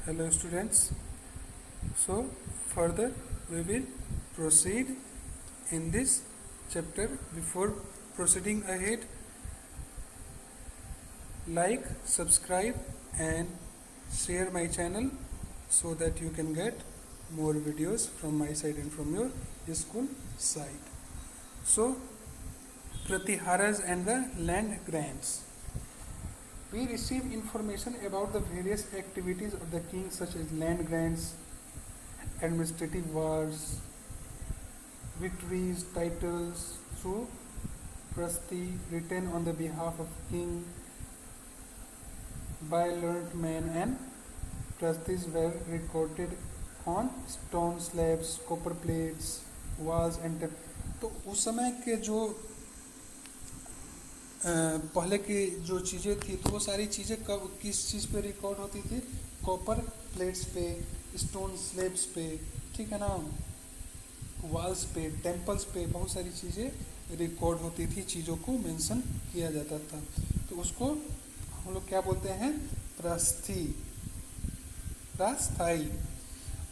Hello students. So further we will proceed in this chapter. Before proceeding ahead, like, subscribe and share my channel so that you can get more videos from my side and from your school side. So Pratiharas and the land grants. We receive information about the various activities of the king such as land grants, administrative wars, victories, titles through prasthi written on the behalf of king by learned men, and prasthis were recorded on stone slabs, copper plates, walls and तो उस समय के जो पहले की जो चीज़ें थी तो वो सारी चीज़ें कब किस चीज़ पे रिकॉर्ड होती थी? कॉपर प्लेट्स पे, स्टोन स्लेब्स पे, ठीक है ना, वॉल्स पे, टेम्पल्स पे बहुत सारी चीज़ें रिकॉर्ड होती थी, चीज़ों को मेंशन किया जाता था। तो उसको हम लोग क्या बोलते हैं? प्रस्थि, प्रस्थाई।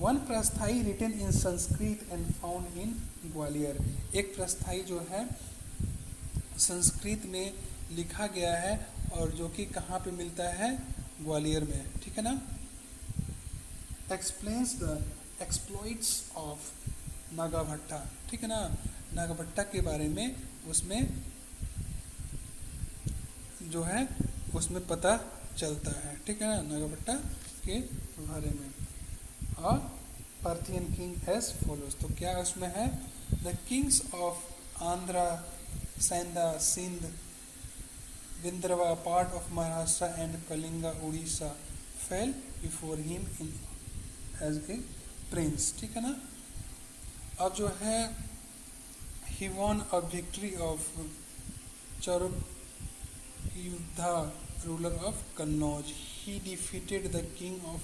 वन प्रस्थाई written in Sanskrit and found in Gwalior. एक प्रस्थाई जो है संस्कृत में लिखा गया है और जो कि कहाँ पे मिलता है? ग्वालियर में, ठीक है ना। एक्सप्लेन्स द एक्सप्लॉइट्स ऑफ नागाभट्टा, ठीक है ना। नागाभट्टा के बारे में उसमें जो है उसमें पता चलता है, ठीक है ना, नागाभट्टा के बारे में। और पार्थियन किंग एज फॉलोज, तो क्या उसमें है? The Kings of Andhra, Sanda, Sindh, Vindhrava, part of Maharashtra and Kalinga, Odisha, fell before him as a prince, ठीक है ना। अब जो है he won a victory of Charukyudha, ruler of Kannauj. He defeated the king of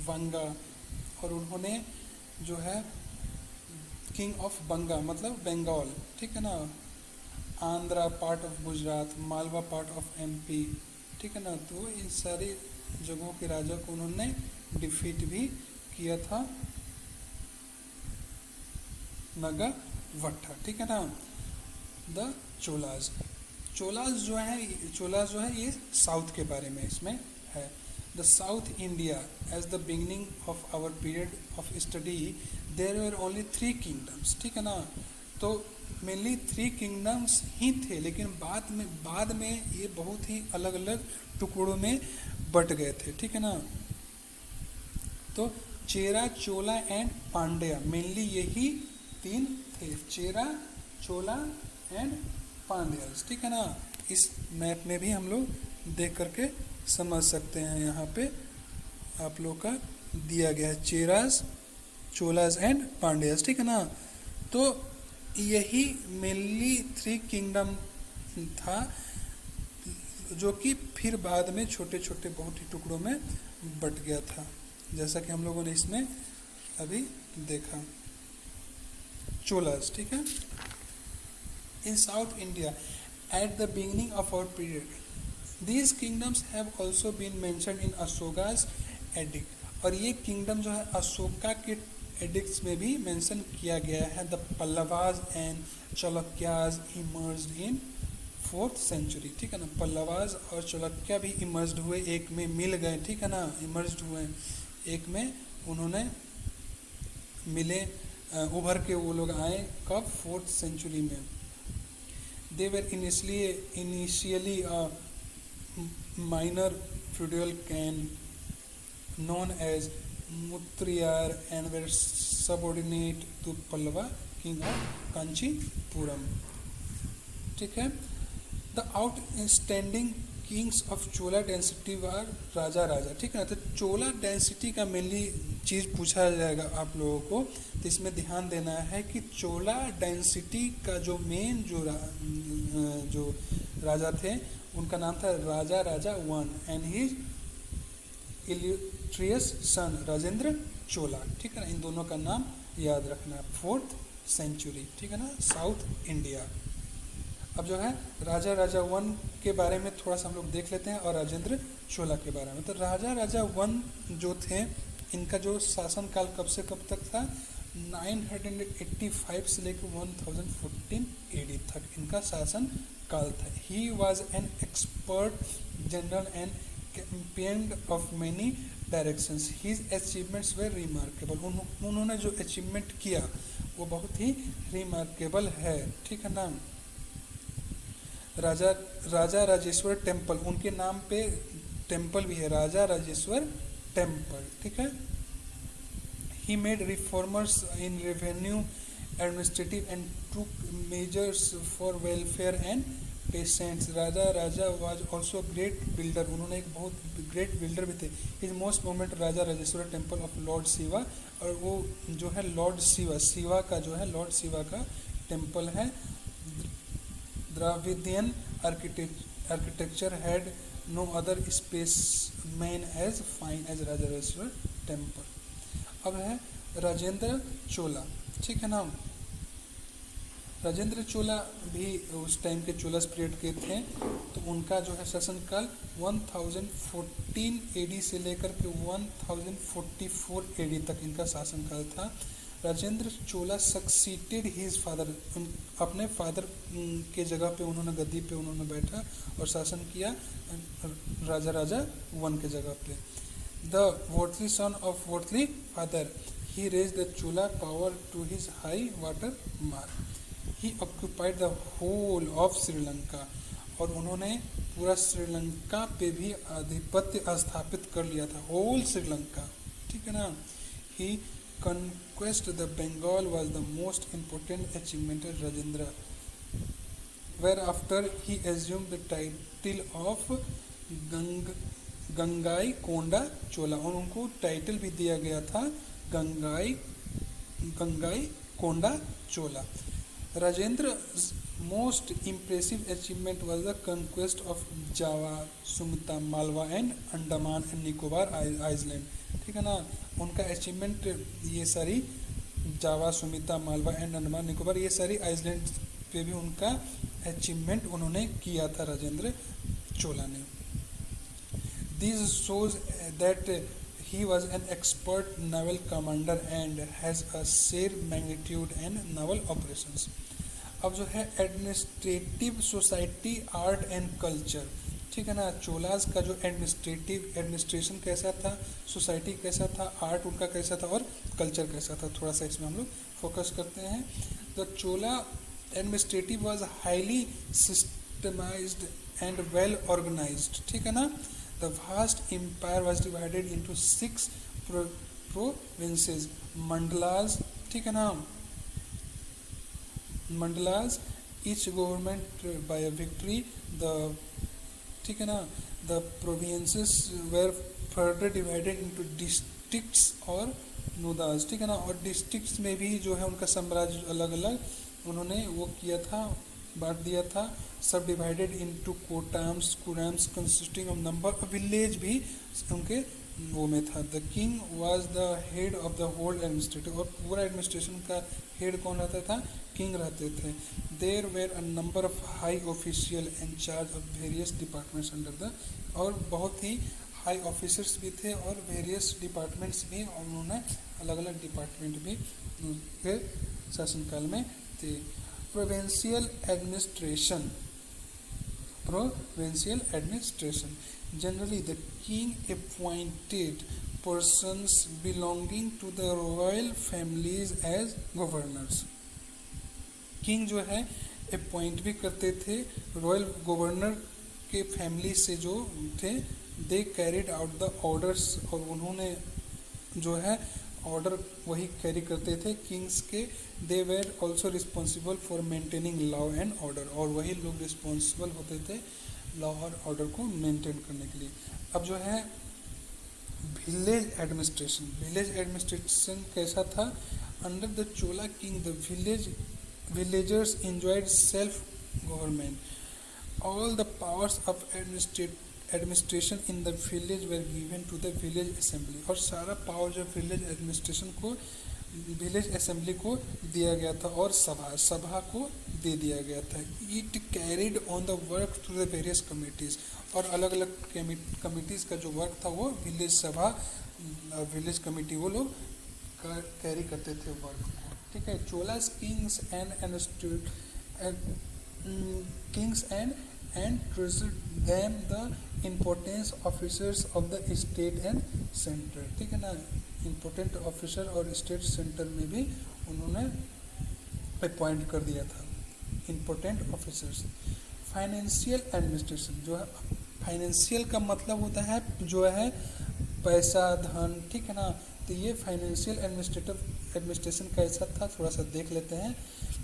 Vanga, और उन्होंने जो है किंग ऑफ बंगा मतलब बंगाल, ठीक है ना, Andhra part of Gujarat, Malwa part of MP, ठीक है ना। तो इन सारी जगहों के राजा को उन्होंने डिफीट भी किया था नागाभट्टा, ठीक है ना। द चोलाज, चोलाज जो है ये साउथ के बारे में इसमें है। The South India as the beginning of our period of study there were only 3 kingdoms, ठीक है ना। तो मेनली 3 किंगडम्स ही थे, लेकिन बाद में ये बहुत ही अलग अलग टुकड़ों में बट गए थे, ठीक है ना। तो चेरा, चोला एंड पांड्या, मेनली यही 3 थे, चेरा, चोला एंड पांड्या, ठीक है ना। इस मैप में भी हम लोग देख करके समझ सकते हैं, यहाँ पे आप लोग का दिया गया है चेरास, चोलास एंड पांड्यास, ठीक है ना। तो यही मेनली 3 किंगडम था, जो कि फिर बाद में छोटे छोटे बहुत ही टुकड़ों में बट गया था, जैसा कि हम लोगों ने इसमें अभी देखा। चोलास, ठीक है। In south India at the beginning of our period these kingdoms have also been mentioned in Ashoka's edict, और ये किंगडम जो है अशोका के एडिक्ट्स में भी मेंशन किया गया है। The Pallavas and Chalukyas emerged in 4th century, ठीक है ना। पल्लवाज और चालुक्य भी इमर्ज्ड हुए, एक में मिल गए, ठीक है ना, इमर्ज्ड हुए, एक में उन्होंने मिले, उभर के वो लोग आए कब? 4th century में। They were initially minor feudal clan known as Mutriyar and were subordinate to Pallava king of Kanchipuram, ठीक है। The outstanding kings of Chola dynasty were राजा, ठीक है ना। तो चोला डेंसिटी का मेनली चीज़ पूछा जाएगा आप लोगों को, तो इसमें ध्यान देना है कि चोला डेंसिटी का जो मेन जो राजा थे उनका नाम था राजा 1 एंड हिज इलिट्रियस सन राजेंद्र चोला, ठीक है ना। इन दोनों का नाम याद रखना। 4th century, ठीक है ना, साउथ इंडिया। अब जो है राजा राजा वन के बारे में थोड़ा सा हम लोग देख लेते हैं और राजेंद्र चोला के बारे में। तो राजा राजा वन जो थे, इनका जो शासन काल कब से कब तक था, 985 से लेकर 1014 एडी तक इनका शासन काल था। He was an expert general and campaigned of many directions. His achievements way remarkable. उन्होंने जो अचीवमेंट किया वो बहुत ही रिमार्केबल है, ठीक है ना। राजा राजा राजेश्वर टेम्पल, उनके नाम पे टेम्पल भी है, राजा राजेश्वर टेम्पल, ठीक है। He made reformers in revenue administrative and took measures for welfare and patients. Raja Raja was also great builder, उन्होंने एक बहुत ग्रेट बिल्डर भी थे। His most moment Raja Rajeshwar temple of lord Shiva, और वो जो है लॉर्ड शिवा, शिवा का जो है लॉर्ड शिवा का टेम्पल है। Dravidian architecture had no other specimen as fine as Raja Rajeshwar temple. अब है राजेंद्र चोला, ठीक है ना। राजेंद्र चोला भी उस टाइम के चोलास पीरियड के थे। तो उनका जो है शासनकाल 1014 एडी से लेकर के 1044 एडी तक इनका शासनकाल था। राजेंद्र चोला सक्सीटेड हिज फादर, अपने फादर के जगह पे उन्होंने गद्दी पे उन्होंने बैठा और शासन किया राजा राजा वन के जगह पे। The worthy son of worthy father, he raise the Chola power to his high water mark. He occupied the whole of Sri Lanka, और उन्होंने पूरा श्रीलंका पे भी आधिपत्य स्थापित कर लिया था, होल श्रीलंका, ठीक है ना। ही conquest the Bengal was the most important achievement of Rajendra, whereafter he assumed the title of Gangai Konda चोला, और उनको टाइटल भी दिया गया था Gangai Konda Chola. Rajendra most impressive achievement was the conquest of Java, Sumatra, Malwa and Andaman and Nicobar island, ठीक है ना। उनका अचीवमेंट ये सारी जावा, सुमिता, मालवा एंड अंडमान निकोबार, ये सारी आइलैंड पे भी उनका अचीवमेंट उन्होंने किया था राजेंद्र चोला ने। This shows that he was an expert novel commander and has a share magnitude and novel operations. अब जो है administrative society, art and culture, ठीक है ना। चोलास का जो एडमिनिस्ट्रेशन कैसा था, सोसाइटी कैसा था, आर्ट उनका कैसा था और कल्चर कैसा था, थोड़ा सा इसमें हम लोग फोकस करते हैं। The Chola administrative was highly systemised and well organised, ठीक है ना। The vast empire was divided into 6 provinces, mandalas, ठीक है ना, mandalas, each government by a विक्ट्री, द, ठीक है ना, the provinces were further divided into districts और नोदास, ठीक है ना। और डिस्ट्रिक्ट्स में भी जो है उनका साम्राज्य अलग अलग उन्होंने वो किया था, बांट दिया था। Sub divided into kottams, kurrams consisting of number of village भी उनके वो में था। The king was the head of the whole administrative, और पूरा एडमिनिस्ट्रेशन का हेड कौन रहता था, किंग रहते थे। There were a number of high official in charge of various departments under the, और बहुत ही हाई ऑफिसर्स भी थे और वेरियस डिपार्टमेंट्स भी, और उन्होंने अलग अलग डिपार्टमेंट भी उनके शासनकाल में थे। Provincial administration, provincial administration. Generally, the king appointed persons belonging to the royal families as governors. King जो है अपॉइंट भी करते थे रॉयल गवर्नर के फैमिली से जो थे। दे कैरिड आउट द ऑर्डर्स, और उन्होंने जो है ऑर्डर वही कैरी करते थे किंग्स के। They were also responsible for maintaining law and order, और वही लोग रिस्पॉन्सिबल होते थे लॉ और ऑर्डर को मेंटेन करने के लिए। अब जो है विलेज एडमिनिस्ट्रेशन, विलेज एडमिनिस्ट्रेशन कैसा था, under the Chola king the villagers enjoyed self government, all the powers of administration in the village were given to the village assembly, और सारा पावर जो विलेज एडमिनिस्ट्रेशन को विलेज असेंबली को दिया गया था और सभा को दे दिया गया था। It carried on the work through the various committees, और अलग अलग कमिटीज़ का जो वर्क था वो विलेज सभा, विलेज कमिटी वो लोग कैरी करते थे वर्क को। ठीक है। Cholas Kings and trusted them the importance officers of the state and centre. ठीक है ना, इम्पोर्टेंट ऑफिसर और स्टेट सेंटर में भी उन्होंने अपॉइंट कर दिया था इम्पोर्टेंट ऑफिसर्स। फाइनेंशियल एडमिनिस्ट्रेशन जो है, फाइनेंशियल का मतलब होता है जो है पैसा धन। ठीक है ना, तो ये फाइनेंशियल एडमिनिस्ट्रेशन कैसा था थोड़ा सा देख लेते हैं।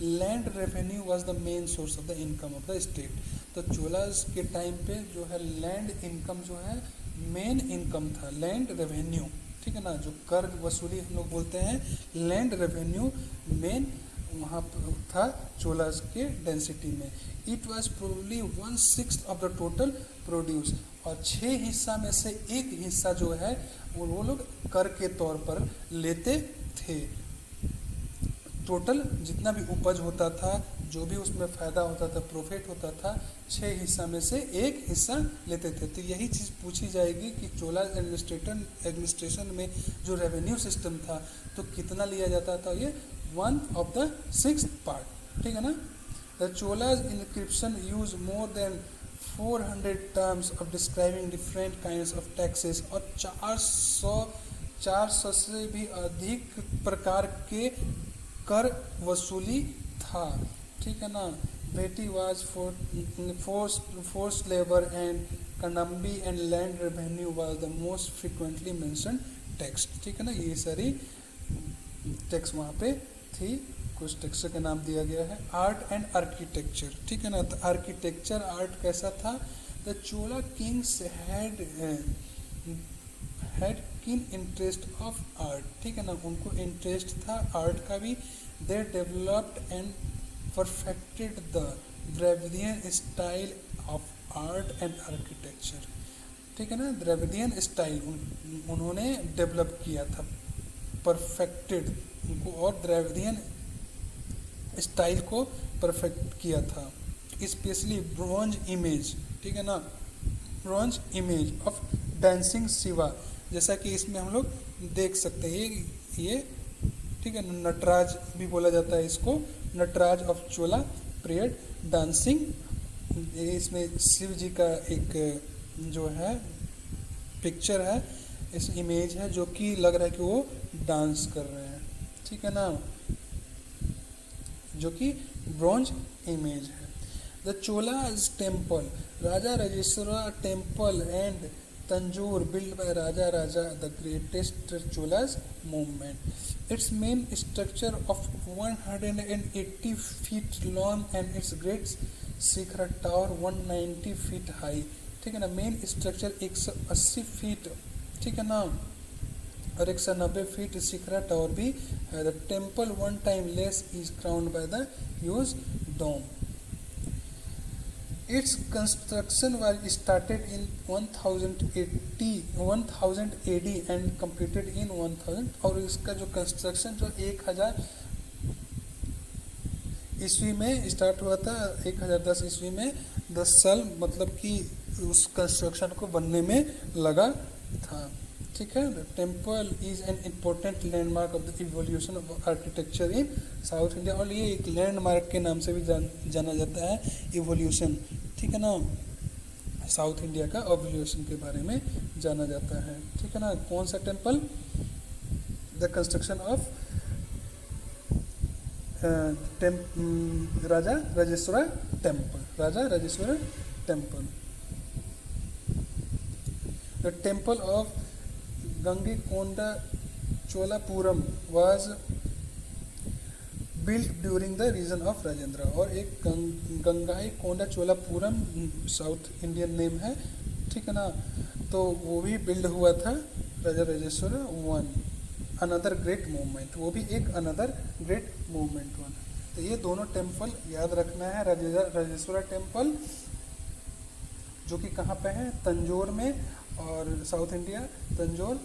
Land revenue was the main source of the income of the state. तो चोलास के टाइम पे जो है लैंड इनकम जो है मेन इनकम था, लैंड रेवेन्यू। ठीक है ना, जो कर वसूली हम लोग बोलते हैं, लैंड रेवेन्यू मेन वहाँ था चोलास के डेंसिटी में। It was probably 1/6 of the total produce, और 6 हिस्सा में से एक हिस्सा जो है वो लोग कर के तौर पर लेते थे। टोटल जितना भी उपज होता था, जो भी उसमें फ़ायदा होता था, प्रॉफिट होता था, 6 हिस्सा में से एक हिस्सा लेते थे। तो यही चीज़ पूछी जाएगी कि चोला एडमिनिस्ट्रेशन में जो रेवेन्यू सिस्टम था तो कितना लिया जाता था, ये 1/6 पार्ट। ठीक है ना। The Cholas inscription use more than 400 terms of describing different kinds of taxes, और 400 से भी अधिक प्रकार के कर वसूली था। ठीक है ना। Vetti was force labour and कनम्बी and land revenue was the most frequently mention tax. ठीक है ना, ये सारी टैक्स वहाँ पे थी। कुछ टैक्स का नाम दिया गया है। Art and architecture. ठीक है ना, तो आर्किटेक्चर आर्ट कैसा था। The Chola Kings had keen interest of art. ठीक है ना, उनको इंटरेस्ट था आर्ट का भी। They developed and perfected the Dravidian style of art and architecture. ठीक है ना, द्रविडियन स्टाइल उन्होंने डेवलप किया था, परफेक्टेड उनको, और द्रविडियन स्टाइल को परफेक्ट किया था। Specially bronze image. ठीक है ना, bronze image of dancing Shiva, जैसा कि इसमें हम लोग देख सकते हैं ये ठीक है, नटराज भी बोला जाता है इसको, Nataraja of Chola period dancing. इसमें शिव जी का एक जो है पिक्चर है, इस इमेज है जो कि लग रहा है कि वो डांस कर रहे हैं। ठीक है ना, जो कि ब्रॉन्ज इमेज है। The Cholas temple, Raja Rajeshwara temple and Tanjore built by Raja the greatest Cholas movement. Its main structure of 180 feet long and its great Shikhar tower 190 feet high. ठीक है ना, मेन स्ट्रक्चर 180 फीट, ठीक है ना, और 190 फीट शिखरा टावर भी है। The temple one time less is crowned by the huge dome. Its construction was started in 1000 AD and completed in 1000, और इसका जो कंस्ट्रक्शन जो 1000 ईस्वी में स्टार्ट हुआ था, 1010 ईस्वी में 10 साल मतलब कि उस कंस्ट्रक्शन को बनने में लगा था। ठीक है। The temple is an important landmark of the evolution of architecture in south India, और ये एक लैंडमार्क के नाम से भी जाना जाता है, इवोल्यूशन। ठीक है ना, साउथ इंडिया का इवोल्यूशन के बारे में जाना जाता है। ठीक है ना, कौन सा temple, the construction of Raja Rajeshwara temple, Raja Rajeshwara temple. The temple of Gangaikonda Cholapuram was built during the reign of Rajendra, और एक Gangaikonda Cholapuram south Indian name है। ठीक है ना, तो वो भी बिल्ड हुआ था Raja Rajeshwar one, another great monument, वो भी एक अनदर ग्रेट मूवमेंट वन। तो ये दोनों टेम्पल याद रखना है। राजेश्वरा टेम्पल जो कि कहाँ पे है, तंजौर में, और साउथ इंडिया तंजौर,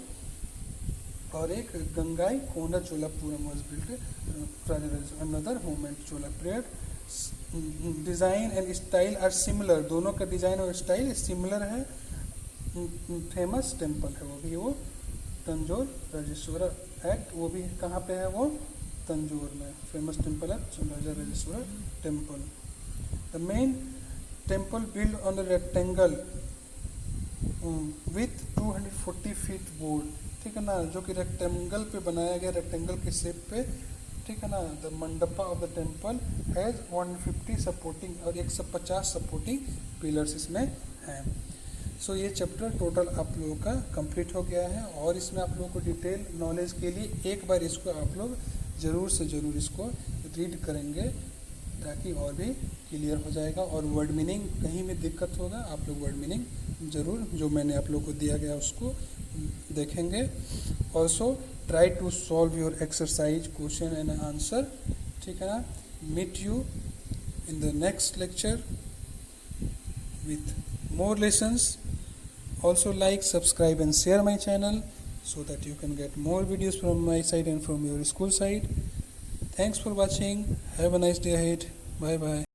और एक Gangai Konda Cholapuram was built prior another moment Chola period. Design and style are similar, दोनों का डिज़ाइन और स्टाइल सिमिलर है. फेमस टेम्पल है वो तंजौर राजेश्वरा एक्ट, वो भी कहाँ पे है, वो तंजौर में. फेमस टेम्पल है Raja Rajeshwara temple. The main temple build on the rectangle with 240 feet board. ठीक है ना, जो कि रेक्टेंगल पे बनाया गया, रेक्टेंगल के शेप पे. ठीक है ना. The mandapa of the temple has 150 supporting और 150 सपोर्टिंग पिलर्स इसमें हैं. सो ये चैप्टर टोटल आप लोगों का कंप्लीट हो गया है. और इसमें आप लोगों को डिटेल नॉलेज के लिए एक बार इसको आप लोग ज़रूर से ज़रूर इसको रीड करेंगे, ताकि और भी क्लियर हो जाएगा. और वर्ड मीनिंग कहीं भी दिक्कत होगा, आप लोग वर्ड मीनिंग ज़रूर जो मैंने आप लोग को दिया गया उसको देखेंगे. Also try to solve your exercise question and answer. ठीक है ना. Meet you in the next lecture with more lessons. Also like, subscribe and share my channel so that you can get more videos from my side and from your school side. Thanks for watching. Have a nice day ahead. Bye bye.